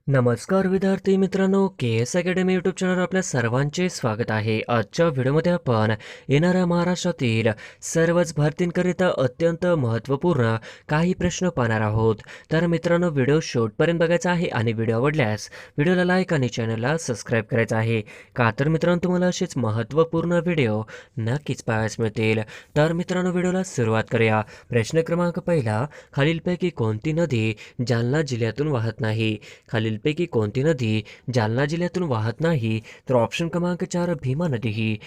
नमस्कार विद्यार्थी मित्रांनो, के एस अकॅडमी यूट्यूब चॅनलवर आपल्या सर्वांचे स्वागत आहे. आजच्या व्हिडिओमध्ये आपण येणाऱ्या महाराष्ट्रातील सर्वच भरतींकरिता अत्यंत महत्त्वपूर्ण काही प्रश्न पाहणार आहोत. तर मित्रांनो, व्हिडिओ शेवटपर्यंत बघायचा आहे आणि व्हिडिओ आवडल्यास व्हिडिओला लाईक आणि चॅनलला सबस्क्राईब करायचं आहे. का तर मित्रांनो, तुम्हाला असेच महत्त्वपूर्ण व्हिडिओ नक्कीच पाहायला मिळतील. तर मित्रांनो, व्हिडिओला सुरुवात करूया. प्रश्न क्रमांक पहिला, खालीलपैकी कोणती नदी जालना जिल्ह्यातून वाहत नाही? खालीलपैकी कोणती नदी जालना जिल्ह्यातून वाहत नाही? तर ऑप्शन क्रमांक 4 भीमा नदी ही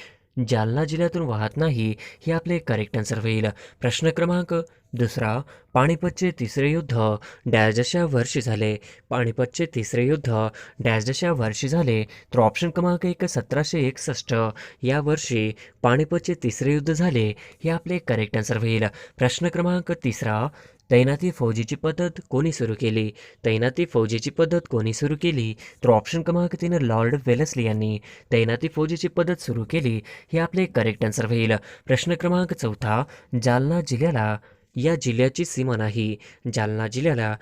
जालना जिल्ह्यातून वाहत नाही, हे आपले करेक्ट आन्सर होईल. प्रश्न क्रमांक दुसरा, पानिपतचे तिसरे युद्ध डॅशच्या वर्षी झाले? पानिपतचे तिसरे युद्ध डॅशच्या वर्षी झाले? तर ऑप्शन क्रमांक 1 1761 या वर्षी पानिपतचे तिसरे युद्ध झाले, हे आपले करेक्ट आन्सर होईल. प्रश्न क्रमांक तिसरा, तैनाती फौजीची पद्धत कोणी सुरू केली? तैनाती फौजीची पद्धत कोणी सुरू केली? तर ऑप्शन क्रमांक 3 लॉर्ड वेलेस्ली यांनी तैनाती फौजीची पद्धत सुरू केली, हे आपले करेक्ट आन्सर होईल. प्रश्न क्रमांक चौथा, जालना जिल्ह्याला या जिल्ह्याची सीमा नाही? जालना जिल्ह्याला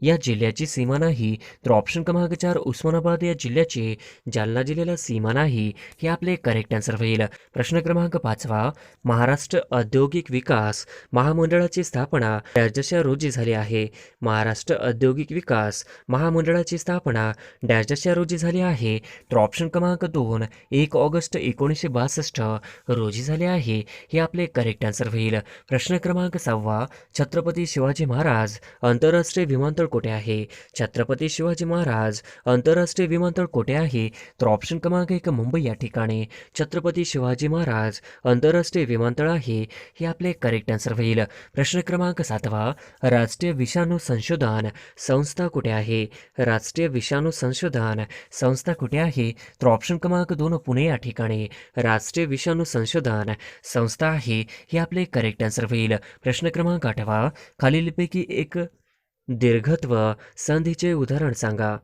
या जिल्ह्याची सीमा नाही? तर ऑप्शन क्रमांक 4 उस्मानाबाद या जिल्ह्याची जालना जिल्ह्याला सीमा नाही, हे आपले करेक्ट आन्सर होईल. प्रश्न क्रमांक पाचवा, महाराष्ट्र औद्योगिक विकास महामंडळाची स्थापना डॅशच्या रोजी झाली आहे? महाराष्ट्र औद्योगिक विकास महामंडळाची स्थापना डॅशच्या रोजी झाली आहे? तर ऑप्शन क्रमांक 2 1 ऑगस्ट 1962 रोजी झाले आहे, हे आपले करेक्ट आन्सर होईल. प्रश्न क्रमांक 6, छत्रपती शिवाजी महाराज आंतरराष्ट्रीय विमानतळ कोठे आहे? छत्रपती शिवाजी महाराज आंतरराष्ट्रीय विमानतळ कोठे आहे? तर ऑप्शन क्रमांक 1 मुंबई या ठिकाणी छत्रपती शिवाजी महाराज आंतरराष्ट्रीय विमानतळ आहे, हे आपले करेक्ट आन्सर होईल. प्रश्न क्रमांक 7, राष्ट्रीय विषाणू संशोधन संस्था कुठे आहे? राष्ट्रीय विषाणू संशोधन संस्था कुठे आहे? तर ऑप्शन क्रमांक 2 पुणे या ठिकाणी राष्ट्रीय विषाणू संशोधन संस्था आहे, हे आपले करेक्ट आन्सर होईल. प्रश्न क्रमांक 8, खालीलपैकी एक दीर्घत्व संधीचे उदाहरण सांगा.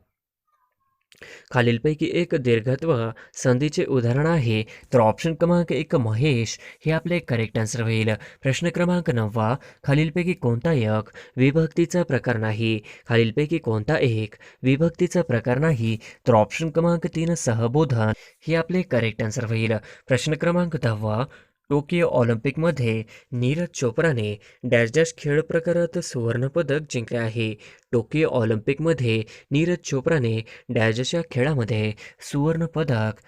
खालीलपैकी एक दीर्घत्व संधीचे उदाहरण आहे? तर ऑप्शन क्रमांक 1 महेश, हे आपले करेक्ट आन्सर होईल. प्रश्न क्रमांक 9, खालीलपैकी कोणता एक विभक्तीचा प्रकार नाही? खालीलपैकी कोणता एक विभक्तीचा प्रकार नाही? तर ऑप्शन क्रमांक 3 सहबोधन, हे आपले करेक्ट आन्सर होईल. प्रश्न क्रमांक 10, टोकियो ऑलिम्पिकमध्ये नीरज चोप्राने डॅश डॅश खेळ प्रकारात सुवर्णपदक जिंकले आहे? टोकियो ऑलिम्पिकमध्ये नीरज चोप्राने डॅशच्या खेळामध्ये सुवर्णपदक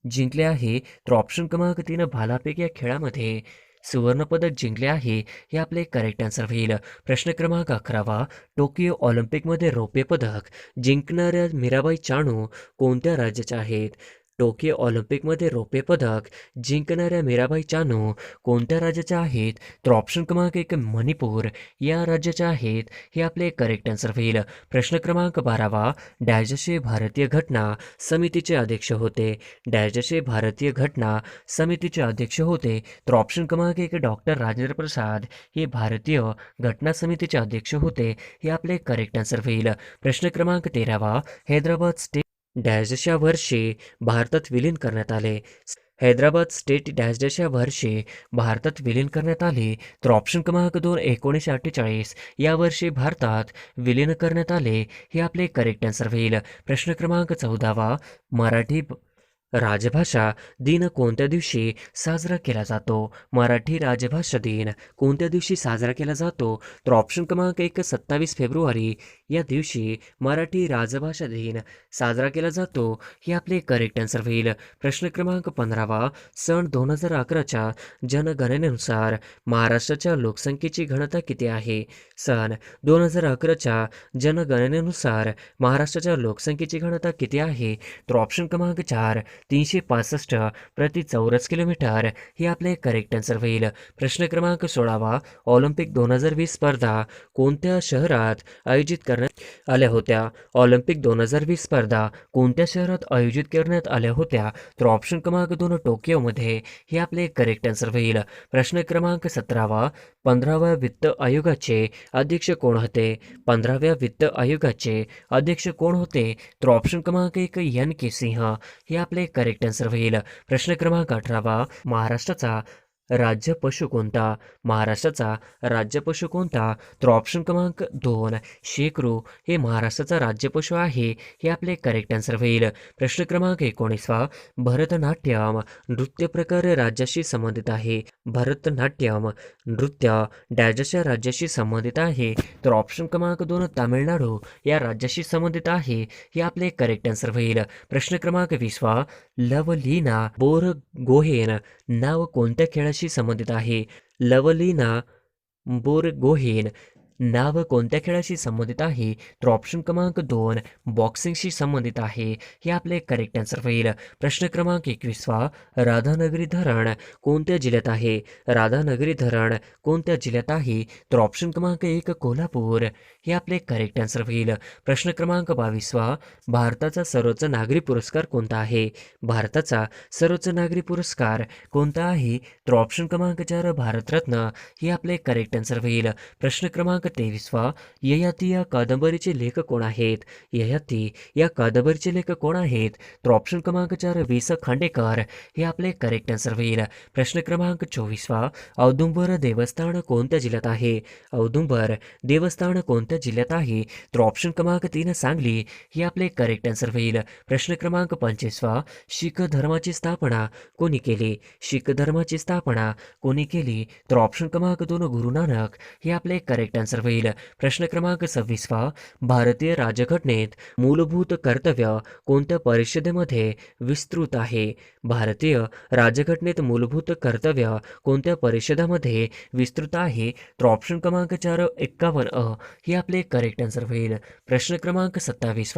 जिंकले आहे? तर ऑप्शन क्रमांक 3 भालाफेक या खेळामध्ये सुवर्णपदक जिंकले आहे, हे आपले करेक्ट आन्सर होईल. प्रश्न क्रमांक 11, टोकियो ऑलिम्पिकमध्ये रौप्य पदक जिंकणाऱ्या मीराबाई चानू कोणत्या राज्याच्या आहेत? टोकियो ऑलिम्पिकमध्ये रौप्य पदक जिंकणाऱ्या मीराबाई चानू कोणत्या राज्याच्या आहेत? तर ऑप्शन क्रमांक 1 मणिपूर या राज्याच्या आहेत, हे आपले करेक्ट आन्सर होईल. प्रश्न क्रमांक 12, डॅशचे भारतीय घटना समितीचे अध्यक्ष होते? डॅशचे भारतीय घटना समितीचे अध्यक्ष होते? तर ऑप्शन क्रमांक 1 डॉक्टर राजेंद्र प्रसाद हे भारतीय घटना समितीचे अध्यक्ष होते, हे आपले करेक्ट आन्सर होईल. प्रश्न क्रमांक 13, हैदराबाद स्टेट डॅशच्या वर्षी भारतात विलीन करण्यात आले? हैदराबाद स्टेट डॅशच्या वर्षी भारतात विलीन करण्यात आले? तर ऑप्शन क्रमांक 2 1948 या वर्षी भारतात विलीन करण्यात आले, हे आपले करेक्ट आन्सर होईल. प्रश्न क्रमांक 14, मराठी राजभाषा दिन कोणत्या दिवशी साजरा केला जातो? मराठी राजभाषा दिन कोणत्या दिवशी साजरा केला जातो? तर ऑप्शन क्रमांक 1 27 फेब्रुवारी या दिवशी मराठी राजभाषा दिन साजरा केला जातो, हे आपले करेक्ट आन्सर होईल. प्रश्न क्रमांक 15, सन 2011च्या जनगणनेनुसार महाराष्ट्राच्या लोकसंख्येची घनता किती आहे? सन 2011च्या जनगणनेनुसार महाराष्ट्राच्या लोकसंख्येची घनता किती आहे? तर ऑप्शन क्रमांक 4 365 प्रति चौरस किलोमीटर, हे आपले करेक्ट आन्सर होईल. प्रश्न क्रमांक 16, ऑलिम्पिक 2020 स्पर्धा कोणत्या शहरात आयोजित करण्यात आल्या होत्या? ऑलिम्पिक 2020 स्पर्धा कोणत्या शहरात आयोजित करण्यात आल्या होत्या? तर ऑप्शन क्रमांक 2 टोकियोमध्ये, हे आपले करेक्ट आन्सर होईल. प्रश्न क्रमांक 17, 15व्या वित्त आयोगाचे अध्यक्ष कोण होते? 15व्या वित्त आयोगाचे अध्यक्ष कोण होते? तर ऑप्शन क्रमांक 1 NK सिंह, हे आपले करेक्ट आन्सर होईल. प्रश्न क्रमांक 18, महाराष्ट्राचा राज्य पशु कोणता? महाराष्ट्राचा राज्य पशु कोणता? तर ऑप्शन क्रमांक 2 शेकरू हे महाराष्ट्राचा राज्य पशु आहे. हे आपले करेक्ट आन्सर होईल. प्रश्न क्रमांक 19 भरतनाट्यम नृत्य प्रकार राज्याशी संबंधित आहे. भरतनाट्यम नृत्य डॅशच्या राज्याशी संबंधित आहे. तर ऑप्शन क्रमांक 2 तामिळनाडू या राज्याशी संबंधित आहे. हे आपले करेक्ट आन्सर होईल. प्रश्न क्रमांक 20 लवलीना बोरगोहेन नाव कोणत्या खेळाशी संबंधित आहे? लवलीना बोरगोहेन नाव कोणत्या खेळाशी संबंधित आहे? तर ऑप्शन क्रमांक 2 बॉक्सिंगशी संबंधित आहे. हे आपले करेक्ट आन्सर होईल. प्रश्न क्रमांक 21 राधानगरी धरण कोणत्या जिल्ह्यात आहे? राधानगरी धरण कोणत्या जिल्ह्यात आहे? तर ऑप्शन क्रमांक 1 कोल्हापूर हे आपले करेक्ट आन्सर होईल. प्रश्न क्रमांक 22 भारताचा सर्वोच्च नागरी पुरस्कार कोणता आहे? भारताचा सर्वोच्च नागरी पुरस्कार कोणता आहे? तर ऑप्शन क्रमांक 4 भारतरत्न हे आपले करेक्ट आन्सर होईल. प्रश्न क्रमांक 23 ययाती या कादंबरीचे लेखक कोण आहेत? ययाती या कादंबरीचे लेखक कोण आहेत? तर ऑप्शन क्रमांक 4 वि. स. खांडेकर हे आपले करेक्ट आन्सर होईल. प्रश्न क्रमांक 24 औदुंबर देवस्थान कोणत्या जिल्ह्यात आहे? औदुंबर देवस्थान कोणत्या जिल्ह्यात आहे? तर ऑप्शन क्रमांक 3 सांगली हे आपले करेक्ट आन्सर होईल. प्रश्न क्रमांक 25 शीख धर्माची स्थापना कोणी केली? शीख धर्माची स्थापना कोणी केली? तर ऑप्शन क्रमांक 2 गुरु नानक हे आपले करेक्ट आन्सर होईल. प्रश्न क्रमांक 26 भारतीय राज्यघटनेत मूलभूत कर्तव्य कोणत्या परिषदेमध्ये विस्तृत आहे? भारतीय राज्यघटनेत मूलभूत कर्तव्य कोणत्या परिषदामध्ये विस्तृत आहे? तर ऑप्शन क्रमांक 4 51 हे आपले करेक्ट आन्सर होईल. प्रश्न क्रमांक 27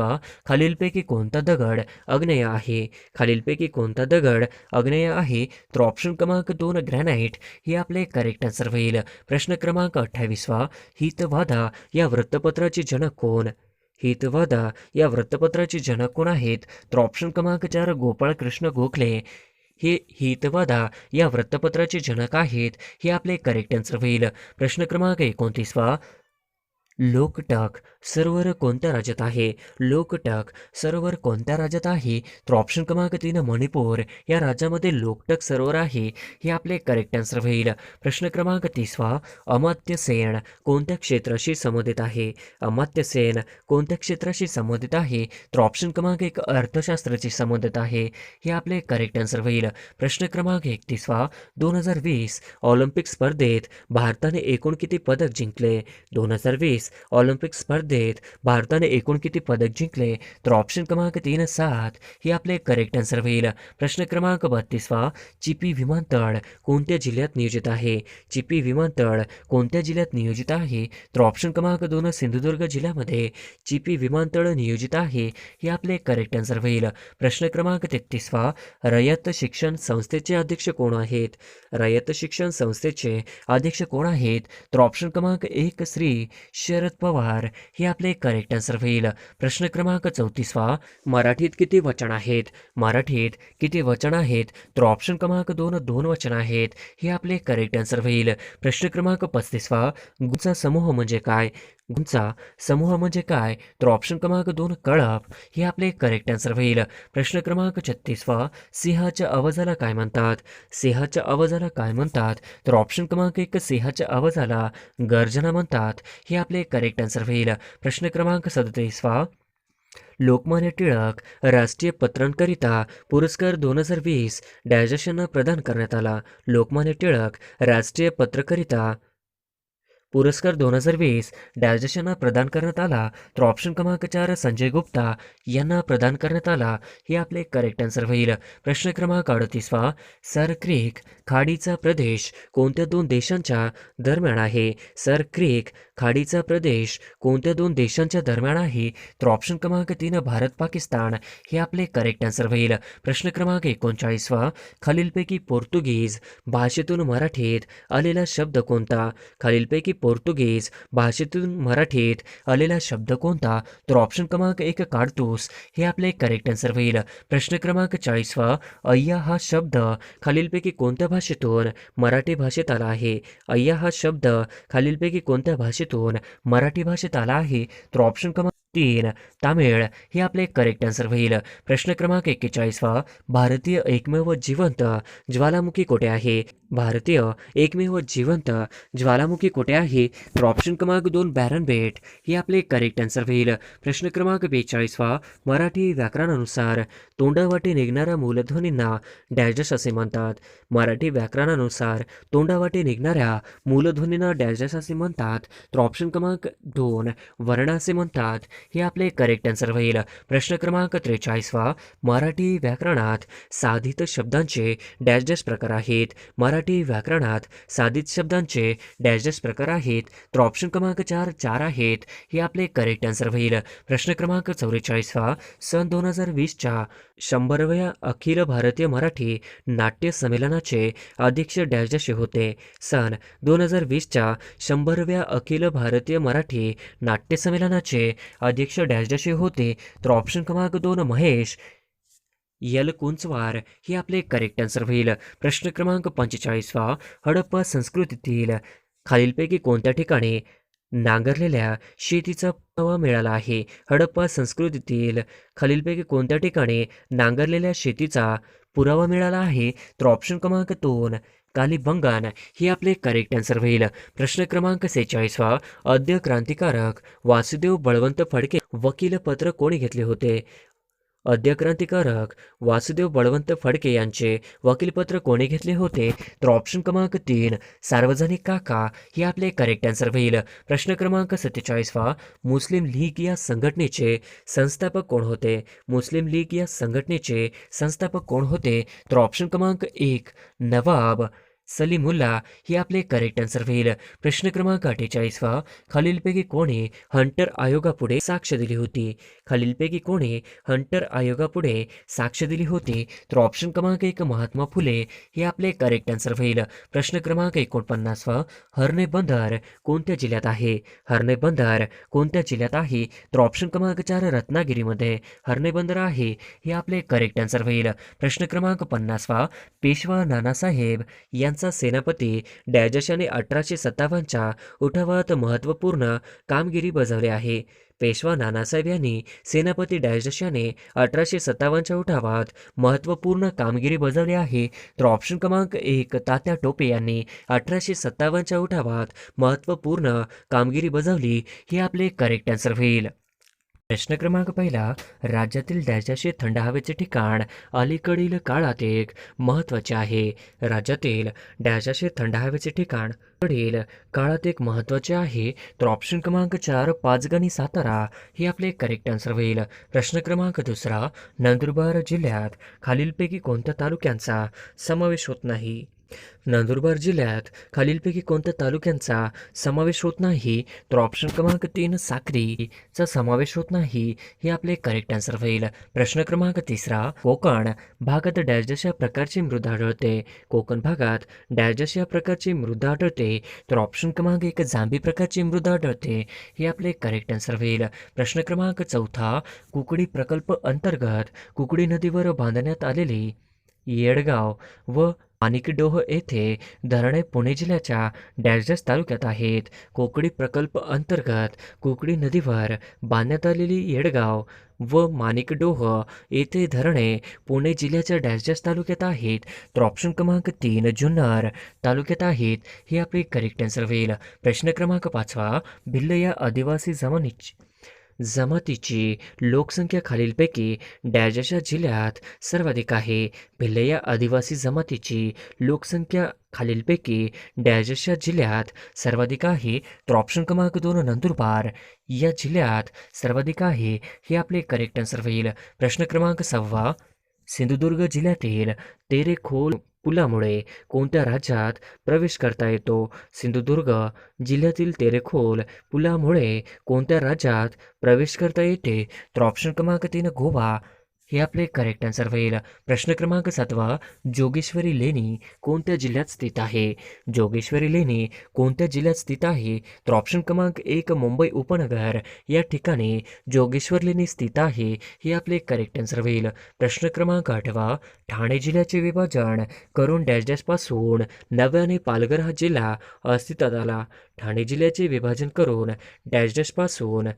खालीलपैकी कोणता दगड आग्नेय आहे? खालीलपैकी कोणता दगड आग्नेय आहे? तर ऑप्शन क्रमांक 2 ग्रॅनाइट हे आपले करेक्ट आन्सर होईल. प्रश्न क्रमांक 28 हितवादा या वृत्तपत्राचे जनक कोण? हितवादा या वृत्तपत्राचे जनक कोण आहेत? तर ऑप्शन क्रमांक 4 गोपाळकृष्ण गोखले हे हितवादा या वृत्तपत्राचे जनक आहेत. हे आपले करेक्ट आन्सर होईल. प्रश्न क्रमांक 29 लोकटक सरोवर कोणत्या राज्यात आहे? लोकटक सरोवर कोणत्या राज्यात आहे? तर ऑप्शन क्रमांक 3 मणिपूर या राज्यामध्ये लोकटक सरोवर आहे. हे आपले करेक्ट आन्सर होईल. प्रश्न क्रमांक 30 अमात्य सेन कोणत्या क्षेत्राशी संबंधित आहे? अमात्य सेन कोणत्या क्षेत्राशी संबंधित आहे? तर ऑप्शन क्रमांक 1 अर्थशास्त्राशी संबंधित आहे. हे आपले करेक्ट आन्सर होईल. प्रश्न क्रमांक 31 2020 ऑलिम्पिक स्पर्धेत भारताने एकूण किती पदक जिंकले? 2020 ऑलिम्पिक स्पर्धेत भारताने एकूण किती पदक जिंकले? तर ऑप्शन क्रमांक 3 7 हे आपले करेक्ट आन्सर होईल. प्रश्न क्रमांक 32 चिपी विमानतळ कोणत्या जिल्ह्यात नियोजित आहे? चिपी विमानतळ कोणत्या जिल्ह्यात नियोजित आहे? तर ऑप्शन क्रमांक 2 सिंधुदुर्ग जिल्ह्यामध्ये चिपी विमानतळ नियोजित आहे. हे आपले करेक्ट आन्सर होईल. प्रश्न क्रमांक 33 रयत शिक्षण संस्थेचे अध्यक्ष कोण आहेत? रयत शिक्षण संस्थेचे अध्यक्ष कोण आहेत? तर ऑप्शन क्रमांक 1 श्री शरद पवार हे आपले करेक्ट आन्सर होईल. प्रश्न क्रमांक 34 मराठीत किती वचन आहेत? मराठीत किती वचन आहेत? तर ऑप्शन क्रमांक 2 2 वचन आहेत. हे आपले करेक्ट आन्सर होईल. प्रश्न क्रमांक 35 गुंचा समूह म्हणजे काय? गुंचा समूह म्हणजे काय? तर ऑप्शन क्रमांक 2 कळप हे आपले करेक्ट आन्सर होईल. प्रश्न क्रमांक 36 सिंहाच्या आवाजाला काय म्हणतात? सिंहाच्या आवाजाला काय म्हणतात? तर ऑप्शन क्रमांक 1 सिंहाच्या आवाजाला गर्जना म्हणतात. हे आपले करेक्ट आन्सर होईल. प्रश्न क्रमांक 37 लोकमान्य टिळक राष्ट्रीय पत्रांकरिता पुरस्कार 2020 डॅशना प्रदान करण्यात आला. लोकमान्य टिळक राष्ट्रीय पत्रकारिता पुरस्कार 2020 डॅशना प्रदान करण्यात आला. तर ऑप्शन क्रमांक 4 संजय गुप्ता यांना प्रदान करण्यात आला. हे आपले करेक्ट आन्सर होईल. प्रश्न क्रमांक 38 सर क्रीक खाडीचा प्रदेश कोणत्या 2 देशांच्या दरम्यान आहे? सर क्रीक खाडीचा प्रदेश कोणत्या 2 देशांच्या दरम्यान आहे? तर ऑप्शन क्रमांक 3 भारत पाकिस्तान हे आपले करेक्ट आन्सर होईल. प्रश्न क्रमांक 39 खालीलपैकी पोर्तुगीज भाषेतून मराठीत आलेला शब्द कोणता? खालीलपैकी पोर्तुगीज भाषेतून मराठीत आलेला शब्द कोणता? तर ऑप्शन क्रमांक 1 काडतूस हे आपले करेक्ट आन्सर होईल. प्रश्न क्रमांक 40 अय्या हा शब्द खालीलपैकी कोणत्या भाषेतून मराठी भाषेत आला आहे? अय्या हा शब्द खालीलपैकी कोणत्या भाषेतून मराठी भाषेत आला आहे? तर ऑप्शन क्रमांक 3 तामिळ हे आपले करेक्ट आन्सर होईल. प्रश्न क्रमांक 41 भारतीय एकमेव जिवंत ज्वालामुखी कोठे आहे? भारतीय एकमेव जिवंत ज्वालामुखी कोठे आहे? तर ऑप्शन क्रमांक 2 बॅरन बेट हे आपले करेक्ट आन्सर होईल. प्रश्न क्रमांक 42 मराठी व्याकरणानुसार तोंडावाटे निघणाऱ्या मूलध्वनींना डॅश असे म्हणतात. मराठी व्याकरणानुसार तोंडावाटे निघणाऱ्या मूलध्वनींना डॅश असे म्हणतात. तर ऑप्शन क्रमांक 2 वर्ण असे म्हणतात. हे आपले करेक्ट आन्सर होईल. प्रश्न क्रमांक 43 मराठी व्याकरणात साधित शब्दांचे डॅश डॅश प्रकार आहेत. मराठी व्याकरणात साधित शब्दांचे डॅश डॅश प्रकार आहेत. तर ऑप्शन क्रमांक 4 आहेत. हे आपले करेक्ट आन्सर होईल. प्रश्न क्रमांक 44 सन 2020च्या 100व्या अखिल भारतीय मराठी नाट्य संमेलनाचे अध्यक्ष डॅश डॅश होते. सन 2020च्या 100व्या अखिल भारतीय मराठी नाट्य संमेलनाचे अध्यक्ष डॅश डॅश होते. तर ऑप्शन क्रमांक 2 महेश कुंचवार हे आपले करेक्ट आन्सर होईल. प्रश्न क्रमांक 45 हडप्पा संस्कृतीतील खालीलपैकी कोणत्या ठिकाणी नांगरलेल्या शेतीचा पुरावा मिळाला आहे? हडप्पा संस्कृतीतील खालीलपैकी कोणत्या ठिकाणी नांगरलेल्या शेतीचा पुरावा मिळाला आहे? तर ऑप्शन क्रमांक 2 कालीबंगान हे आपले करेक्ट आन्सर होईल. प्रश्न क्रमांक 46 आद्य क्रांतिकारक वासुदेव बळवंत फडके वकील पत्र कोणी घेतले होते? आद्य क्रांतिकारक वासुदेव बळवंत फडके यांचे वकीलपत्र कोणी घेतले होते? तर ऑप्शन क्रमांक 3 सार्वजनिक काका हे आपले करेक्ट आन्सर होईल. प्रश्न क्रमांक 47 मुस्लिम लीग या संघटनेचे संस्थापक कोण होते? मुस्लिम लीग या संघटनेचे संस्थापक कोण होते? तर ऑप्शन क्रमांक 1 नवाब सलीमुल्ला हे आपले करेक्ट आन्सर होईल. प्रश्न क्रमांक 48 खालीलपैकी कोणी हंटर आयोगापुढे साक्ष दिली होती? खालीलपैकी कोणी हंटर आयोगापुढे साक्ष दिली होती? तर ऑप्शन क्रमांक 1 महात्मा फुले हे आपले करेक्ट आन्सर होईल. प्रश्न क्रमांक 49 हरणे बंदर कोणत्या जिल्ह्यात आहे? हरणे बंदर कोणत्या जिल्ह्यात आहे? तर ऑप्शन क्रमांक 4 रत्नागिरीमध्ये हरणे बंदर आहे. हे आपले करेक्ट आन्सर होईल. प्रश्न क्रमांक 50 पेशवा नानासाहेब यांचा सेनापती डॅजशाने 1857च्या उठावात महत्त्वपूर्ण कामगिरी बजावली आहे. पेशवा नानासाहेब यांनी सेनापती डॅजशाने 1857च्या उठावात महत्त्वपूर्ण कामगिरी बजावली आहे. तर ऑप्शन क्रमांक 1 तात्या टोपे यांनी 1857च्या उठावात महत्त्वपूर्ण कामगिरी बजावली. हे आपले करेक्ट आन्सर होईल. प्रश्न क्रमांक 1 राज्यातील डॅशचे थंड हवेचे ठिकाण अलीकडील काळात एक महत्त्वाचे आहे. राज्यातील डॅशचे थंड हवेचे ठिकाण अलीकडील काळात एक महत्त्वाचे आहे. तर ऑप्शन क्रमांक 4 पाचगणी सातारा हे आपले करेक्ट आन्सर होईल. प्रश्न क्रमांक 2 नंदुरबार जिल्ह्यात खालीलपैकी कोणत्या तालुक्यांचा समावेश होत नाही? नंदुरबार जिल्ह्यात खालीलपैकी कोणत्या तालुक्यांचा समावेश होत नाही? तर ऑप्शन क्रमांक 3 साक्रीचा समावेश होत नाही. हे आपले करेक्ट आन्सर होईल. प्रश्न क्रमांक 3 कोकण भागात डॅश या प्रकारची मृदा आढळते? कोकण भागात डॅश या प्रकारची मृदा आढळते. तर ऑप्शन क्रमांक 1 जांभी प्रकारची मृदा आढळते. हे आपले करेक्ट आन्सर होईल. प्रश्न क्रमांक 4 कुकडी प्रकल्प अंतर्गत कुकडी नदीवर बांधण्यात आलेली येडगाव व माणिकडोह येथे धरणे पुणे जिल्ह्याच्या डॅश तालुक्यात आहेत. कोकडी प्रकल्प अंतर्गत कुकडी नदीवर बांधण्यात आलेली येडगाव व माणिकडोह येथे धरणे पुणे जिल्ह्याच्या डॅश तालुक्यात आहेत. तर ऑप्शन क्रमांक 3 जुन्नर तालुक्यात आहेत. हे आपले करेक्ट आन्सर होईल. प्रश्न क्रमांक 5 भिल्ल या आदिवासी जमातीची लोकसंख्या खालीलपैकी डॅशच्या जिल्ह्यात सर्वाधिक आहे? भिल्ल या आदिवासी जमातीची लोकसंख्या खालीलपैकी डॅशच्या जिल्ह्यात सर्वाधिक आहे. तर ऑप्शन क्रमांक 2 नंदुरबार या जिल्ह्यात सर्वाधिक आहे. हे आपले करेक्ट आन्सर होईल. प्रश्न क्रमांक 6 सिंधुदुर्ग जिल्ह्यातील तेरेखोल पुलामुळे कोणत्या राज्यात प्रवेश करता येतो? सिंधुदुर्ग जिल्ह्यातील तेरेखोल पुलामुळे कोणत्या राज्यात प्रवेश करता येते? तर ऑप्शन क्रमांक 3 गोवा हे आपले करेक्ट आन्सर होईल. प्रश्न क्रमांक 7 जोगेश्वरी लेणी कोणत्या जिल्ह्यात स्थित आहे? जोगेश्वरी लेणी कोणत्या जिल्ह्यात स्थित आहे? तर ऑप्शन क्रमांक 1 मुंबई उपनगर या ठिकाणी जोगेश्वर लेणी स्थित आहे. हे आपले करेक्ट आन्सर होईल. प्रश्न क्रमांक 8 ठाणे जिल्ह्याचे विभाजन करून डॅश डॅश पासून नव्याने पालघर हा जिल्हा अस्तित्वात आला. ठाणे जिल्ह्याचे विभाजन करून डॅश डॅश पासून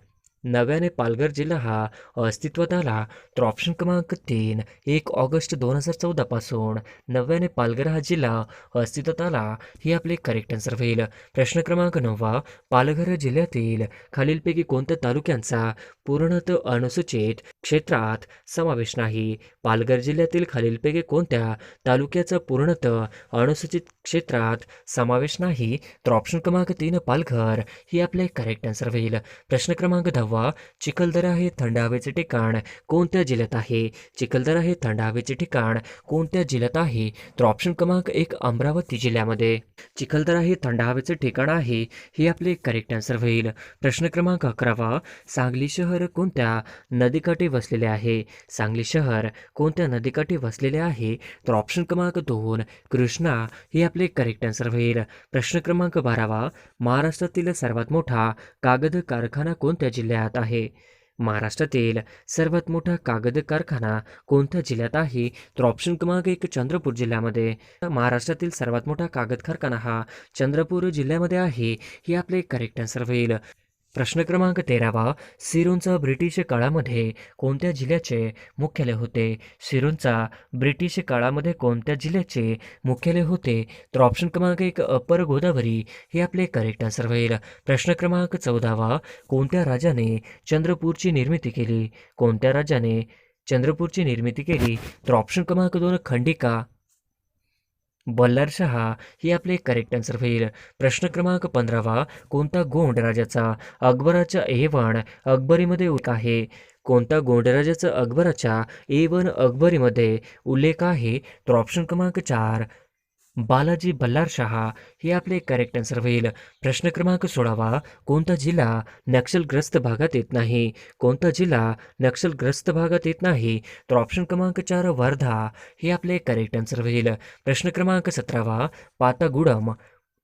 नव्याने पालघर जिल्हा हा अस्तित्वात आला. तर ऑप्शन क्रमांक 3, 1 ऑगस्ट 2014 पासून नव्याने पालघर हा जिल्हा अस्तित्वात आला. ही आपले करेक्ट आन्सर होईल. प्रश्न क्रमांक 9, पालघर जिल्ह्यातील खालीलपैकी कोणत्या तालुक्यांचा पूर्णतः अनुसूचित क्षेत्रात समावेश नाही? पालघर जिल्ह्यातील खालीलपैकी कोणत्या तालुक्याचा पूर्णतः अनुसूचित क्षेत्रात समावेश नाही? तर ऑप्शन क्रमांक 3, पालघर ही आपले करेक्ट आन्सर होईल. प्रश्न क्रमांक 10, चिखलदरा हे थंड हवेचे ठिकाण कोणत्या जिल्ह्यात आहे? चिखलदरा हे थंड हवेचे ठिकाण कोणत्या जिल्ह्यात आहे? तर ऑप्शन क्रमांक 1, अमरावती जिल्ह्यामध्ये. चिखलदरा हे थंड हवेचे ठिकाण आहे. हे आपले करेक्ट आन्सर होईल. प्रश्न क्रमांक 11, सांगली शहर कोणत्या नदीकाठी वसलेले आहे? सांगली शहर कोणत्या नदीकाठी वसलेले आहे? तर ऑप्शन क्रमांक 2, कृष्णा हे आपले करेक्ट आन्सर होईल. प्रश्न क्रमांक 12, महाराष्ट्रातील सर्वात मोठा कागद कारखाना कोणत्या जिल्ह्यात आहे? महाराष्ट्रातील सर्वात मोठा कागद कारखाना कोणत्या जिल्ह्यात आहे? तर ऑप्शन क्रमांक 1, चंद्रपूर जिल्ह्यामध्ये. महाराष्ट्रातील सर्वात मोठा कागद कारखाना हा चंद्रपूर जिल्ह्यामध्ये आहे. हे आपले करेक्ट आन्सर होईल. प्रश्न क्रमांक 13, सिरोंचा ब्रिटिश काळामध्ये कोणत्या जिल्ह्याचे मुख्यालय होते? सिरोंचा ब्रिटिश काळामध्ये कोणत्या जिल्ह्याचे मुख्यालय होते? तर ऑप्शन क्रमांक 1, अप्पर गोदावरी हे आपले करेक्ट आन्सर होईल. प्रश्न क्रमांक 14, कोणत्या राजाने चंद्रपूरची निर्मिती केली? कोणत्या राजाने चंद्रपूरची निर्मिती केली? तर ऑप्शन क्रमांक 2, खंडिका बल्हारशहा ही आपले करेक्ट आन्सर होईल. प्रश्न क्रमांक 15, कोणता गोंड राजाचा अकबराच्या A1 अकबरीमध्ये उल्लेख आहे? कोणता गोंड राजाचा अकबराच्या A1 अकबरीमध्ये उल्लेख आहे? तर ऑप्शन क्रमांक 4, बालाजी बल्हार शहा हे आपले करेक्ट आन्सर होईल. प्रश्न क्रमांक 16, कोणता जिल्हा नक्षलग्रस्त भागात येत नाही? कोणता जिल्हा नक्षलग्रस्त भागात येत नाही? तर ऑप्शन क्रमांक 4, वर्धा हे आपले करेक्ट आन्सर होईल. प्रश्न क्रमांक 17, पातागुडम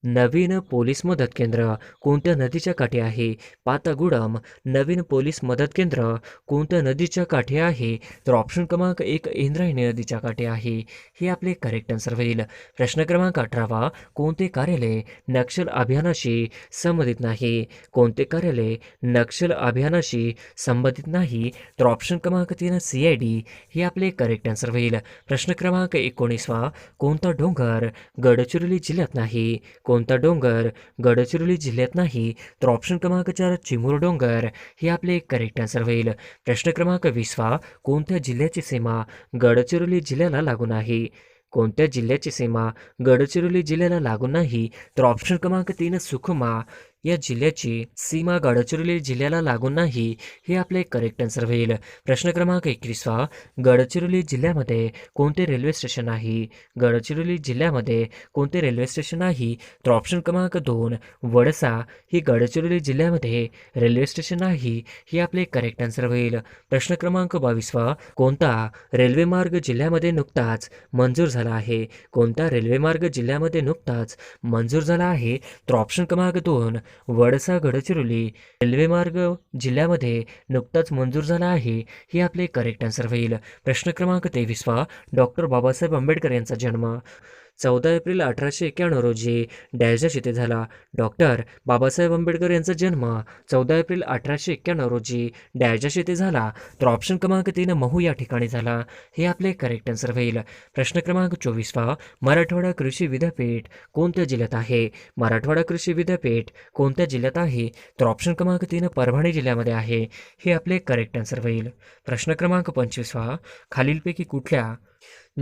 नवीन पोलीस मदत केंद्र कोणत्या नदीच्या काठी आहे? पातागुडम नवीन पोलीस मदत केंद्र कोणत्या नदीच्या काठी आहे? तर ऑप्शन क्रमांक 1, इंद्रायणी नदीच्या काठी आहे. हे आपले करेक्ट आन्सर होईल. प्रश्न क्रमांक 18, कोणते कार्यालय नक्षल अभियानाशी संबंधित नाही? कोणते कार्यालय नक्षल अभियानाशी संबंधित नाही? तर ऑप्शन क्रमांक 3, CID हे आपले करेक्ट आन्सर होईल. प्रश्न क्रमांक 19, कोणता डोंगर गडचिरोली जिल्ह्यात नाही? कोणता डोंगर गडचिरोली जिल्ह्यात नाही? तर ऑप्शन क्रमांक 4, चिमूर डोंगर हे आपले करेक्ट आन्सर होईल. प्रश्न क्रमांक 20, कोणत्या जिल्ह्याची सीमा गडचिरोली जिल्ह्याला लागून आहे? कोणत्या जिल्ह्याची सीमा गडचिरोली जिल्ह्याला लागून नाही? तर ऑप्शन क्रमांक 3, सुकमा या जिल्ह्याची सीमा गडचिरोली जिल्ह्याला लागून नाही. हे आपले करेक्ट आन्सर होईल. प्रश्न क्रमांक 21, गडचिरोली जिल्ह्यामध्ये कोणते रेल्वे स्टेशन आहे? गडचिरोली जिल्ह्यामध्ये कोणते रेल्वे स्टेशन आहे? तर ऑप्शन क्रमांक 2, वडसा ही गडचिरोली जिल्ह्यामध्ये रेल्वे स्टेशन आहे. हे आपले करेक्ट आन्सर होईल. प्रश्न क्रमांक 22, कोणता रेल्वे मार्ग जिल्ह्यामध्ये नुकताच मंजूर झाला आहे? कोणता रेल्वे मार्ग जिल्ह्यामध्ये नुकताच मंजूर झाला आहे? तर ऑप्शन क्रमांक 2, वडसा गडचिरोली रेल्वे मार्ग जिल्ह्यामध्ये नुकताच मंजूर झाला आहे. हे आपले करेक्ट आन्सर होईल. प्रश्न क्रमांक 23, डॉक्टर बाबासाहेब आंबेडकर यांचा जन्म 14 एप्रिल 1891 रोजी डॅशच्या येथे झाला. डॉक्टर बाबासाहेब आंबेडकर यांचा जन्म 14 एप्रिल 1891 रोजी डॅशच्या येथे झाला. तर ऑप्शन क्रमांक 3, महू या ठिकाणी झाला. हे आपले करेक्ट आन्सर होईल. प्रश्न क्रमांक 24, मराठवाडा कृषी विद्यापीठ कोणत्या जिल्ह्यात आहे? मराठवाडा कृषी विद्यापीठ कोणत्या जिल्ह्यात आहे? तर ऑप्शन क्रमांक 3, परभणी जिल्ह्यामध्ये आहे. हे आपले करेक्ट आन्सर होईल. प्रश्न क्रमांक 25, खालीलपैकी कुठल्या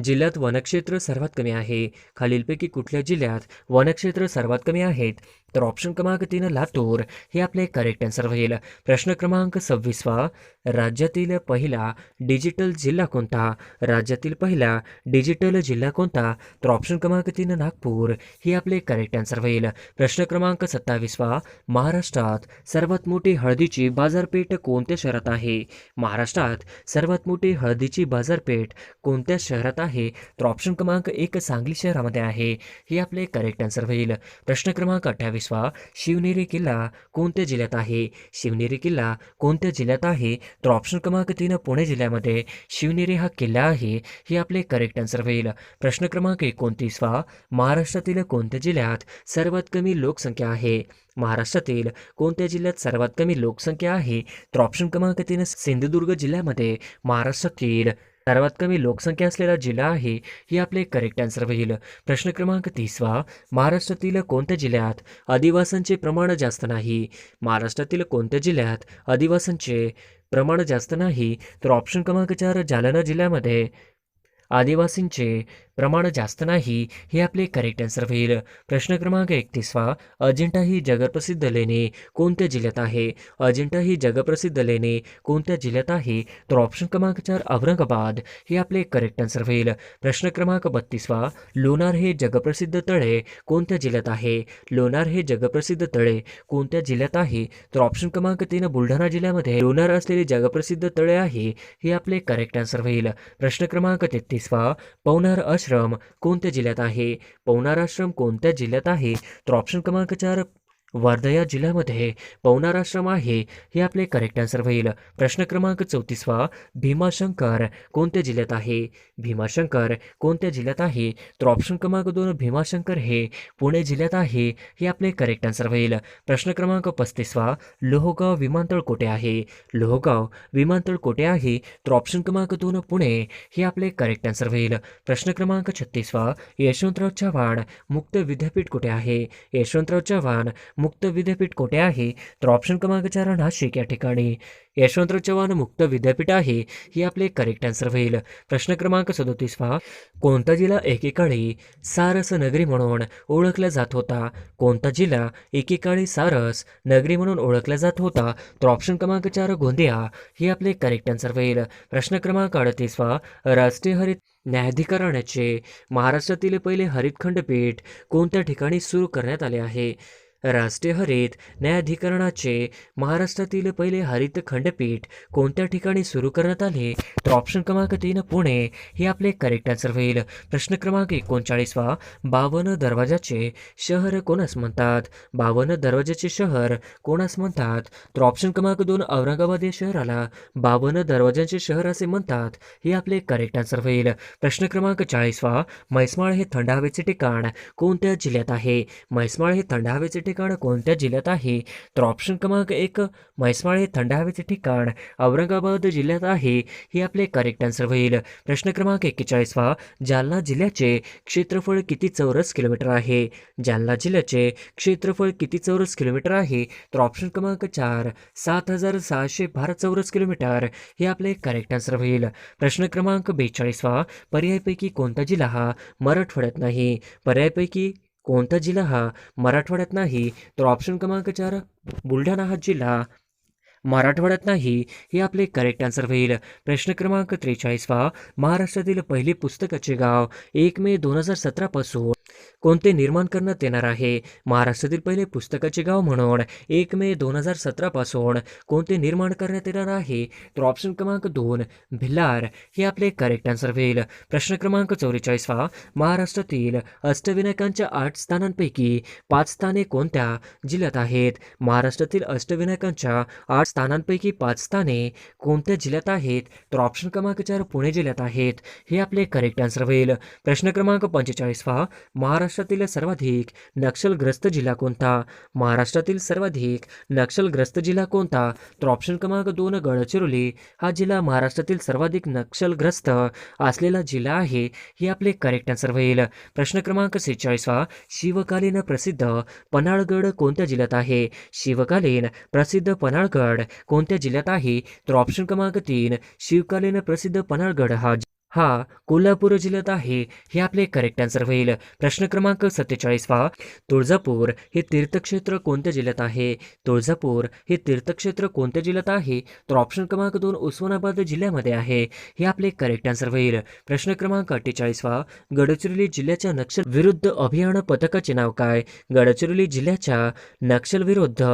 जिल्ह्यात वनक्षेत्र सर्वात कमी आहे? खालीलपैकी कुठल्या जिल्ह्यात वनक्षेत्र सर्वात कमी आहेत? तर ऑप्शन क्रमांक 3, लातूर हे आपले करेक्ट आन्सर होईल. प्रश्न क्रमांक 26, राज्यातील पहिला डिजिटल जिल्हा कोणता? राज्यातील पहिला डिजिटल जिल्हा कोणता? तर ऑप्शन क्रमांक 3, नागपूर हे आपले करेक्ट आन्सर होईल. प्रश्न क्रमांक 27, महाराष्ट्रात सर्वात मोठी हळदीची बाजारपेठ कोणत्या शहरात आहे? महाराष्ट्रात सर्वात मोठी हळदीची बाजारपेठ कोणत्या शहरात आहे? तर ऑप्शन क्रमांक 1 सांगली शहरामध्ये आहे. हे आपले करेक्ट आन्सर होईल. प्रश्न क्रमांक 28 शिवनेरी किल्ला कोणत्या जिल्ह्यात आहे? शिवनेरी किल्ला कोणत्या जिल्ह्यात आहे? तर ऑप्शन क्रमांक 3 पुणे जिल्ह्यामध्ये शिवनेरी हा किल्ला आहे. हे आपले करेक्ट आन्सर होईल. प्रश्न क्रमांक 29 महाराष्ट्रातील कोणत्या जिल्ह्यात सर्वात कमी लोकसंख्या आहे? महाराष्ट्रातील कोणत्या जिल्ह्यात सर्वात कमी लोकसंख्या आहे? तर ऑप्शन क्रमांक 3 सिंधुदुर्ग जिल्ह्यामध्ये महाराष्ट्रातील सर्वात कमी लोकसंख्या असलेला जिल्हा आहे. हे आपले करेक्ट आन्सर होईल. प्रश्न क्रमांक 30 महाराष्ट्रातील कोणत्या जिल्ह्यात आदिवासींचे प्रमाण जास्त नाही? महाराष्ट्रातील कोणत्या जिल्ह्यात आदिवासींचे प्रमाण जास्त नाही? तर ऑप्शन क्रमांक 4 जालना जिल्ह्यामध्ये आदिवासींचे प्रमाण जास्त नाही. हे आपले करेक्ट आन्सर होईल. प्रश्न क्रमांक 31 अजिंठा ही जगप्रसिद्ध लेणी कोणत्या जिल्ह्यात आहे? अजिंठा ही जगप्रसिद्ध लेणी कोणत्या जिल्ह्यात आहे? तर ऑप्शन क्रमांक 4 औरंगाबाद. हे आपले करेक्ट आन्सर होईल. प्रश्न क्रमांक 32 लोणार हे जगप्रसिद्ध तळे कोणत्या जिल्ह्यात आहे? लोणार हे जगप्रसिद्ध तळे कोणत्या जिल्ह्यात आहे? तर ऑप्शन क्रमांक 3 बुलढाणा जिल्ह्यामध्ये लोणार असलेले जगप्रसिद्ध तळे आहे. हे आपले करेक्ट आन्सर होईल. प्रश्न क्रमांक 33 पवनार आश्रम कोणत्या जिल्ह्यात आहे? पवनार आश्रम कोणत्या जिल्ह्यात आहे? तर ऑप्शन क्रमांक 4 वर्धा या जिल्ह्यामध्ये पवनार आश्रम आहे. हे आपले करेक्ट आन्सर होईल. प्रश्न क्रमांक 34 भीमाशंकर कोणत्या जिल्ह्यात आहे? भीमाशंकर कोणत्या जिल्ह्यात आहे? तर ऑप्शन क्रमांक 2 भीमाशंकर हे पुणे जिल्ह्यात आहे. हे आपले करेक्ट आन्सर होईल. प्रश्न क्रमांक 35 लोहगाव विमानतळ कुठे आहे? लोहगाव विमानतळ कुठे आहे? तर ऑप्शन क्रमांक 2 पुणे. हे आपले करेक्ट आन्सर होईल. प्रश्न क्रमांक 36 यशवंतराव चव्हाण मुक्त विद्यापीठ कुठे आहे? यशवंतराव चव्हाण मुक्त विद्यापीठ कुठे आहे? तर ऑप्शन क्रमांक 4 नाशिक या ठिकाणी यशवंतराव चव्हाण मुक्त विद्यापीठ आहे. हे आपले करेक्ट आन्सर होईल. प्रश्न क्रमांक 37 कोणता जिल्हा एकेकाळी सारस नगरी म्हणून ओळखला जात होता? कोणता जिल्हा एकेकाळी सारस नगरी म्हणून ओळखला जात होता? तर ऑप्शन क्रमांक 4 गोंदिया. हे आपले करेक्ट आन्सर होईल. प्रश्न क्रमांक 38 राष्ट्रीय हरित न्यायाधिकरणाचे महाराष्ट्रातील पहिले हरित खंडपीठ कोणत्या ठिकाणी सुरू करण्यात आले आहे? राष्ट्रीय हरित न्यायाधिकरणाचे महाराष्ट्रातील पहिले हरित खंडपीठ कोणत्या ठिकाणी सुरू करण्यात आले? तर ऑप्शन क्रमांक 3 पुणे. हे आपले करेक्ट आन्सर होईल. प्रश्न क्रमांक 39 52 दरवाजाचे शहर कोणास म्हणतात? 52 दरवाजाचे शहर कोणास म्हणतात? तर ऑप्शन क्रमांक 2 औरंगाबाद या शहराला 52 दरवाजांचे शहर असे म्हणतात. हे आपले करेक्ट आन्सर होईल. प्रश्न क्रमांक 40 म्हैसमाळ हे थंड हवेचे ठिकाण कोणत्या जिल्ह्यात आहे? म्हैसमाळ हे थंड हवेचे ठिकाण कोणत्या जिल्ह्यात आहे? तर ऑप्शन क्रमांक 1 म्हैसमाळ हे थंड हवेचे ठिकाण औरंगाबाद जिल्ह्यात आहे. हे आपले करेक्ट आन्सर होईल. प्रश्न क्रमांक 41 जालना जिल्ह्याचे क्षेत्रफळ किती चौरस किलोमीटर आहे? जालना जिल्ह्याचे क्षेत्रफळ किती चौरस किलोमीटर आहे? तर ऑप्शन क्रमांक 4 7612 चौरस किलोमीटर. हे आपले करेक्ट आन्सर होईल. प्रश्न क्रमांक 42 पर्यायपैकी कोणता जिल्हा हा मराठवाड्यात नाही? पर्यायपैकी कोणता जिल्हा हा मराठवाड्यात नाही? तर ऑप्शन क्रमांक 4 बुलढाणा हा जिल्हा मराठवाड्यात नाही. हे आपले करेक्ट आन्सर होईल. प्रश्न क्रमांक 43 महाराष्ट्रातील पहिले पुस्तकाचे गाव 1 मे 2017 पासून कोणते निर्माण करण्यात येणार आहे? महाराष्ट्रातील पहिले पुस्तकाचे गाव म्हणून 1 मे 2017 पासून कोणते निर्माण करण्यात येणार आहे? तर ऑप्शन क्रमांक 2 भिलार. हे आपले करेक्ट आन्सर होईल. प्रश्न क्रमांक 44 महाराष्ट्रातील अष्टविनायकांच्या 8 स्थानांपैकी 5 स्थाने कोणत्या जिल्ह्यात आहेत? महाराष्ट्रातील अष्टविनायकांच्या 8 स्थानांपैकी 5 स्थाने कोणत्या जिल्ह्यात आहेत? तर ऑप्शन क्रमांक 4 पुणे जिल्ह्यात आहेत. हे आपले करेक्ट आन्सर होईल. प्रश्न क्रमांक 45 महाराष्ट्रातील सर्वाधिक नक्षलग्रस्त जिल्हा कोणता? महाराष्ट्रातील सर्वाधिक नक्षलग्रस्त जिल्हा कोणता? तर ऑप्शन क्रमांक 2 गडचिरोली हा जिल्हा महाराष्ट्रातील सर्वाधिक नक्षलग्रस्त असलेला जिल्हा आहे. हे आपले करेक्ट आन्सर होईल. प्रश्न क्रमांक 46 शिवकालीन प्रसिद्ध पन्हाळगड कोणत्या जिल्ह्यात आहे? शिवकालीन प्रसिद्ध पन्हाळगड कोणत्या जिल्ह्यात आहे? तर ऑप्शन क्रमांक 3 शिवकालीन प्रसिद्ध पन्हाळगड हा कोल्हापूर जिल्ह्यात आहे. हे आपले करेक्ट आन्सर होईल. प्रश्न क्रमांक 47 तुळजापूर हे तीर्थक्षेत्र कोणत्या जिल्ह्यात आहे? तुळजापूर हे तीर्थक्षेत्र कोणत्या जिल्ह्यात आहे? तर ऑप्शन क्रमांक 2 उस्मानाबाद जिल्ह्यामध्ये आहे. हे आपले करेक्ट आन्सर होईल. प्रश्न क्रमांक 48 गडचिरोली जिल्ह्याच्या नक्षल विरुद्ध अभियान पथकाचे नाव काय? गडचिरोली जिल्ह्याच्या नक्षल विरुद्ध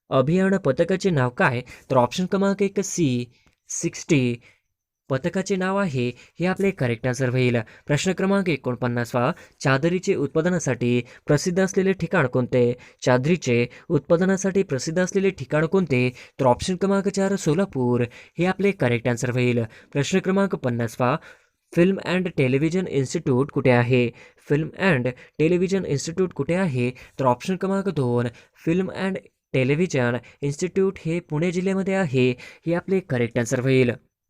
अभियान पथकाचे नाव काय? तर ऑप्शन क्रमांक 1 C60 पथकाचे नाव आहे हे आपले करेक्ट आन्सर होईल. प्रश्न क्रमांक 49वा, चादरीचे उत्पादनासाठी प्रसिद्ध असलेले ठिकाण कोणते? चादरीचे उत्पादनासाठी प्रसिद्ध असलेले ठिकाण कोणते? तर ऑप्शन क्रमांक 4 सोलापूर हे आपले करेक्ट आन्सर होईल. प्रश्न क्रमांक 50वा, फिल्म अँड टेलिव्हिजन इन्स्टिट्यूट कुठे आहे? फिल्म अँड टेलिव्हिजन इन्स्टिट्यूट कुठे आहे? तर ऑप्शन क्रमांक 2 फिल्म अँड टेलिव्हिजन इन्स्टिट्यूट हे पुणे जिल्ह्यामध्ये आहे हे आपले करेक्ट आन्सर होईल.